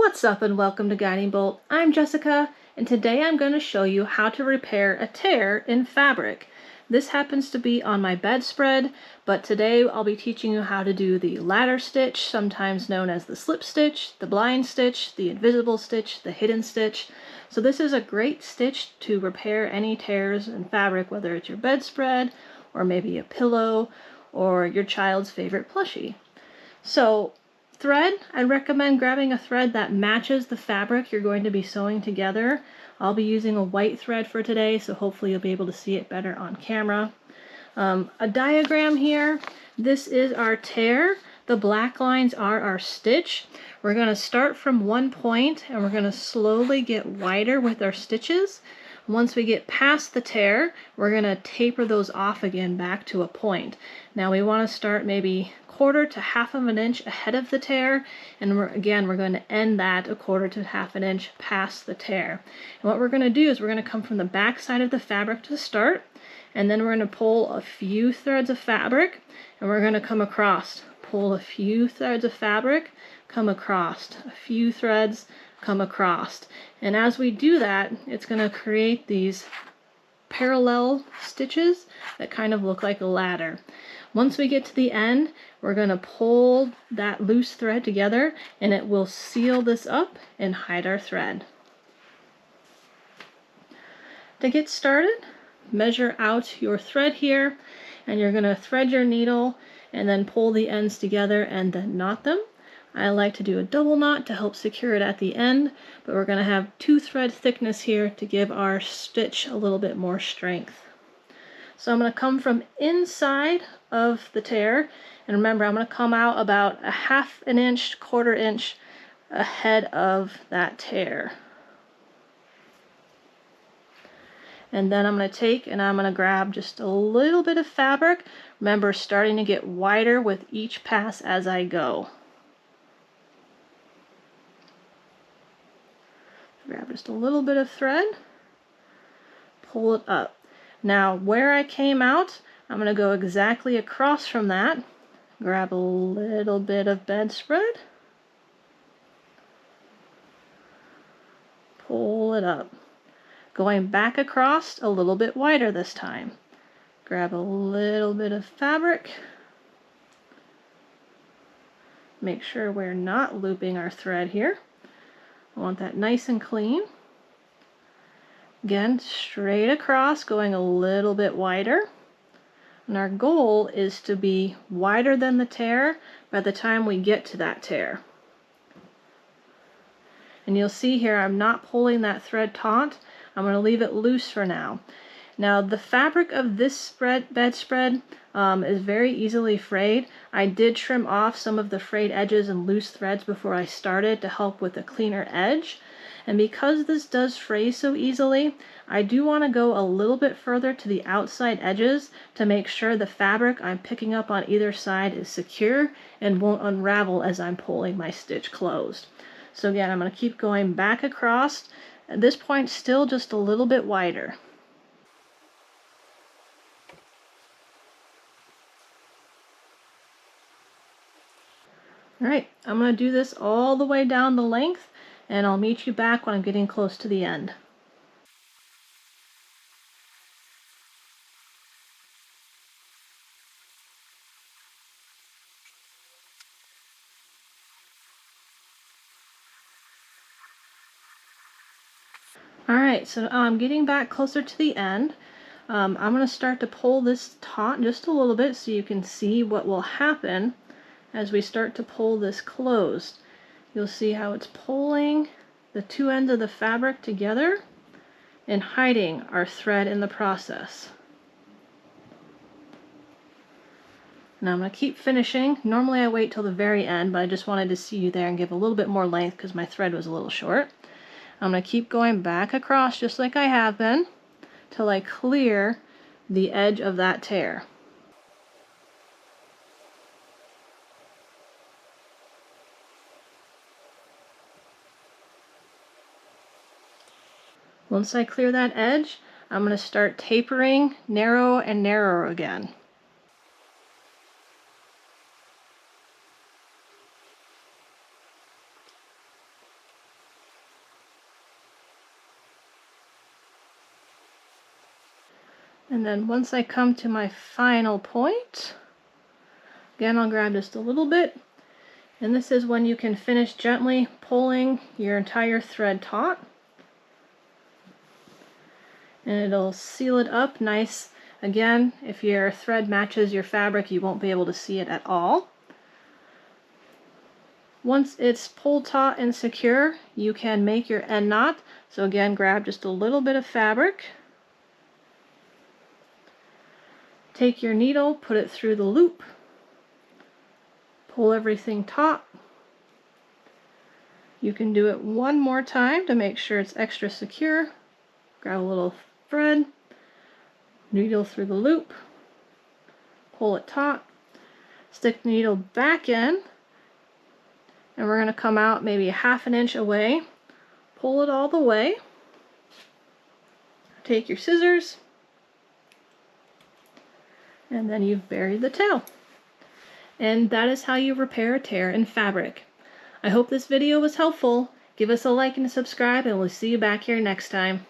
What's up and welcome to Guiding Bolt. I'm Jessica and today I'm going to show you how to repair a tear in fabric. This happens to be on my bedspread, but today I'll be teaching you how to do the ladder stitch, sometimes known as the slip stitch, the blind stitch, the invisible stitch, the hidden stitch. So this is a great stitch to repair any tears in fabric, whether it's your bedspread or maybe a pillow or your child's favorite plushie. So thread, I recommend grabbing a thread that matches the fabric you're going to be sewing together. I'll be using a white thread for today, so hopefully you'll be able to see it better on camera. A diagram here. This is our tear. The black lines are our stitch. We're going to start from one point and we're going to slowly get wider with our stitches. Once we get past the tear, we're going to taper those off again back to a point. Now we want to start maybe 1/4 to 1/2 of an inch ahead of the tear, and we're going to end that 1/4 to 1/2 an inch past the tear. And what we're going to do is we're going to come from the back side of the fabric to start, and then we're going to pull a few threads of fabric, and we're going to come across. Pull a few threads of fabric, come across, a few threads, come across. And as we do that, it's going to create these parallel stitches that kind of look like a ladder. Once we get to the end, we're going to pull that loose thread together and it will seal this up and hide our thread. To get started, measure out your thread here, and you're going to thread your needle and then pull the ends together and then knot them. I like to do a double knot to help secure it at the end, but we're going to have 2 thread thickness here to give our stitch a little bit more strength. So I'm going to come from inside of the tear, and remember I'm going to come out about 1/2 an inch, 1/4 inch ahead of that tear. And then I'm going to take and I'm going to grab just a little bit of fabric. Remember, starting to get wider with each pass as I go. Grab just a little bit of thread, pull it up. Now where I came out, I'm going to go exactly across from that, grab a little bit of bedspread, pull it up. Going back across a little bit wider this time. Grab a little bit of fabric. Make sure we're not looping our thread here. I want that nice and clean. Again, straight across, going a little bit wider. And our goal is to be wider than the tear by the time we get to that tear. And you'll see here I'm not pulling that thread taut. I'm going to leave it loose for now. Now the fabric of this bedspread is very easily frayed. I did trim off some of the frayed edges and loose threads before I started to help with a cleaner edge. And because this does fray so easily, I do want to go a little bit further to the outside edges to make sure the fabric I'm picking up on either side is secure and won't unravel as I'm pulling my stitch closed. So again, I'm going to keep going back across. At this point, still just a little bit wider. Alright, I'm going to do this all the way down the length, and I'll meet you back when I'm getting close to the end. Alright, so I'm getting back closer to the end. I'm going to start to pull this taut just a little bit so you can see what will happen as we start to pull this closed. You'll see how it's pulling the 2 ends of the fabric together and hiding our thread in the process. Now I'm going to keep finishing. Normally I wait till the very end, but I just wanted to see you there and give a little bit more length because my thread was a little short. I'm going to keep going back across just like I have been till I clear the edge of that tear. Once I clear that edge, I'm going to start tapering narrow and narrower again. And then once I come to my final point, again, I'll grab just a little bit. And this is when you can finish gently pulling your entire thread taut. And it'll seal it up nice. Again, if your thread matches your fabric, you won't be able to see it at all. Once it's pulled taut and secure, you can make your end knot. So again, grab just a little bit of fabric. Take your needle, put it through the loop. Pull everything taut. You can do it one more time to make sure it's extra secure. Grab a little thread, needle through the loop, pull it taut, stick the needle back in, and we're going to come out maybe 1/2 inch away. Pull it all the way. Take your scissors, and then you've buried the tail. And that is how you repair a tear in fabric. I hope this video was helpful. Give us a like and a subscribe, and we'll see you back here next time.